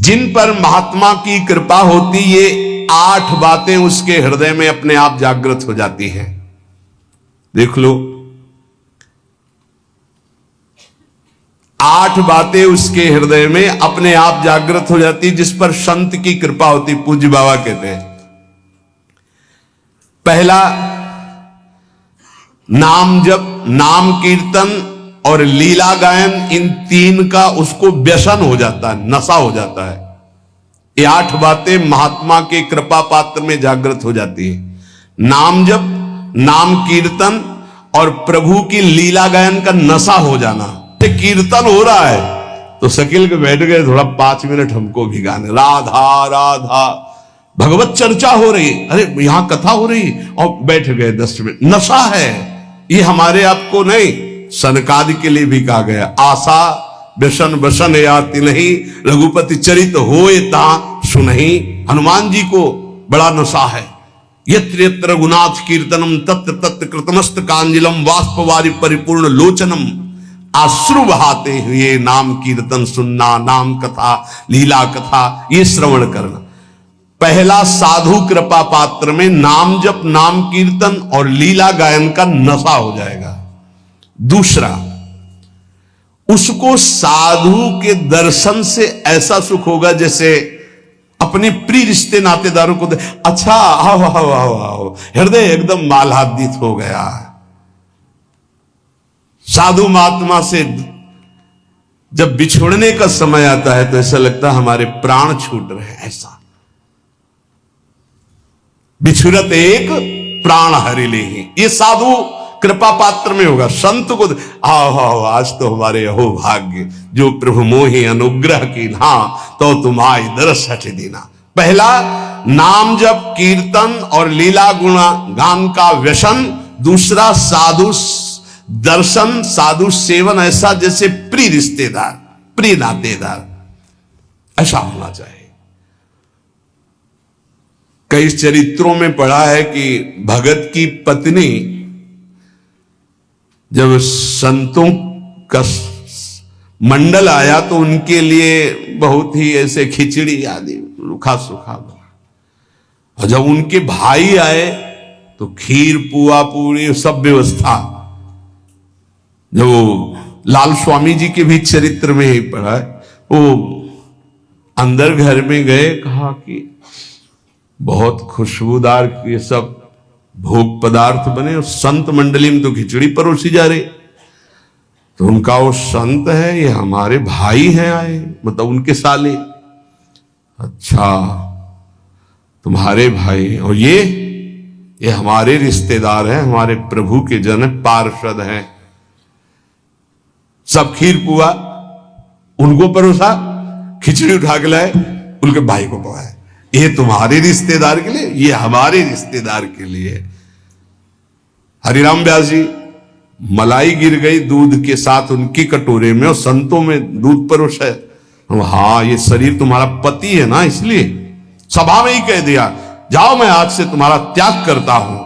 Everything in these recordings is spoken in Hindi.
जिन पर महात्मा की कृपा होती, ये 8 बातें उसके हृदय में अपने आप जागृत हो जाती हैं। देख लो, 8 बातें उसके हृदय में अपने आप जागृत हो जाती, जिस पर संत की कृपा होती। पूज्य बाबा कहते हैं, पहला, नाम जप, नाम कीर्तन और लीला गायन, इन 3 का उसको व्यसन हो जाता है, नशा हो जाता है। ये 8 बातें महात्मा के कृपा पात्र में जागृत हो जाती है। नाम जप, नाम कीर्तन और प्रभु की लीला गायन का नशा हो जाना। कीर्तन हो रहा है तो शकील के बैठ गए, थोड़ा 5 मिनट हमको भी गाने, राधा राधा, भगवत चर्चा हो रही, अरे यहां कथा हो रही और बैठ गए 10 मिनट। नशा है ये, हमारे आपको नहीं, सनकादि के लिए भी कहा गया, आशा व्यसन वसन याति नहीं, रघुपति चरित होए ता सुनहि। हनुमान जी को बड़ा नशा है। यत्र यत्र रघुनाथ कीर्तनम तत्र तत्र कृतमस्त कांजलम वाष्पवारि परिपूर्ण लोचनम। आश्रु बहाते हुए नाम कीर्तन सुनना, नाम कथा, लीला कथा, ये श्रवण करना। पहला, साधु कृपा पात्र में नाम जप, नाम कीर्तन और लीला गायन का नशा हो जाएगा। दूसरा, उसको साधु के दर्शन से ऐसा सुख होगा जैसे अपने प्रिय रिश्ते नातेदारों को अच्छा, आओ आओ आओ आओ, हृदय एकदम मालादित हो गया। साधु महात्मा से जब बिछोड़ने का समय आता है तो ऐसा लगता है हमारे प्राण छूट रहे हैं। ऐसा बिछुरत एक प्राण हरि ले, ये साधु कृपा पात्र में होगा। संत को आओ आओ, आज तो हमारे अहो भाग्य, जो प्रभु मोहि अनुग्रह की ना, तो तुम्हारी दरस हट देना। पहला, नाम जप कीर्तन और लीला गुणा गान का व्यसन। दूसरा, साधु दर्शन, साधु सेवन, ऐसा जैसे प्रिय रिश्तेदार, प्रिय नातेदार, ऐसा होना चाहिए। कई चरित्रों में पढ़ा है कि भगत की पत्नी जब संतों का मंडल आया तो उनके लिए बहुत ही ऐसे खिचड़ी आदि रूखा सूखा बना, और जब उनके भाई आए तो खीर पुआ पूरी सब व्यवस्था। जो लाल स्वामी जी के भी चरित्र में ही पढ़ा है, वो अंदर घर में गए, कहा कि बहुत खुशबूदार ये सब भोग पदार्थ बने और संत मंडली में तो खिचड़ी परोसी जा रही। तो उनका वो संत है, ये हमारे भाई हैं आए, मतलब उनके साले। अच्छा, तुम्हारे भाई, और ये हमारे रिश्तेदार हैं, हमारे प्रभु के जन पार्षद हैं। सब खीर पुआ उनको परोसा, खिचड़ी उठा के लाए, उनके भाई को पकाया। ये तुम्हारे रिश्तेदार के लिए, ये हमारे रिश्तेदार के लिए। हरिराम व्यास जी, मलाई गिर गई दूध के साथ उनकी कटोरे में और संतों में दूध परोसा है। हाँ, ये शरीर तुम्हारा पति है ना, इसलिए सभा में ही कह दिया, जाओ मैं आज से तुम्हारा त्याग करता हूं।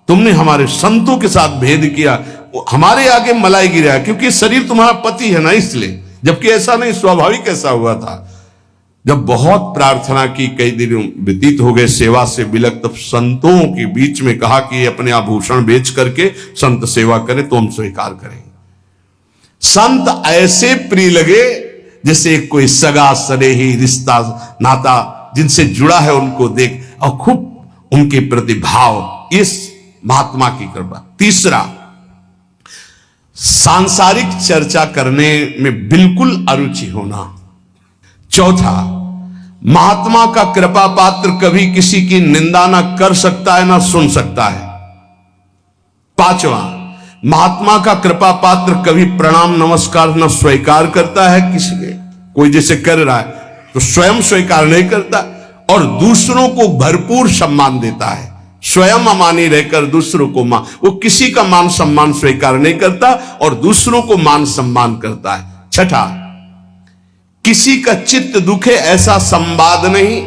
तुमने हमारे संतों के साथ भेद किया, हमारे आगे मलाई गिरा, क्योंकि शरीर तुम्हारा पति है ना, इसलिए। जबकि ऐसा नहीं, स्वाभाविक ऐसा हुआ था। जब बहुत प्रार्थना की, कई दिन व्यतीत हो गए सेवा से बिलक, तब संतों के बीच में कहा कि अपने आभूषण बेच करके संत सेवा करें तो हम स्वीकार करें। संत ऐसे प्रिय लगे जैसे कोई सगा सनेही रिश्ता नाता जिनसे जुड़ा है, उनको देख और खूब उनके प्रति भाव, इस महात्मा की कृपा। तीसरा, सांसारिक चर्चा करने में बिल्कुल अरुचि होना। चौथा, महात्मा का कृपा पात्र कभी किसी की निंदा ना कर सकता है ना सुन सकता है। पांचवा, महात्मा का कृपा पात्र कभी प्रणाम नमस्कार न स्वीकार करता है किसी के, कोई जैसे कर रहा है तो स्वयं स्वीकार नहीं करता, और दूसरों को भरपूर सम्मान देता है। स्वयं अमानी रहकर दूसरों को मान, वो किसी का मान सम्मान स्वीकार नहीं करता और दूसरों को मान सम्मान करता है। छठा, किसी का चित्त दुखे ऐसा संवाद नहीं,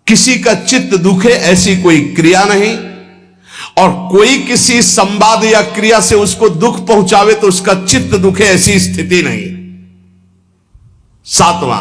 किसी का चित्त दुखे ऐसी कोई क्रिया नहीं, और कोई किसी संवाद या क्रिया से उसको दुख पहुंचावे तो उसका चित्त दुखे ऐसी स्थिति नहीं। सातवां,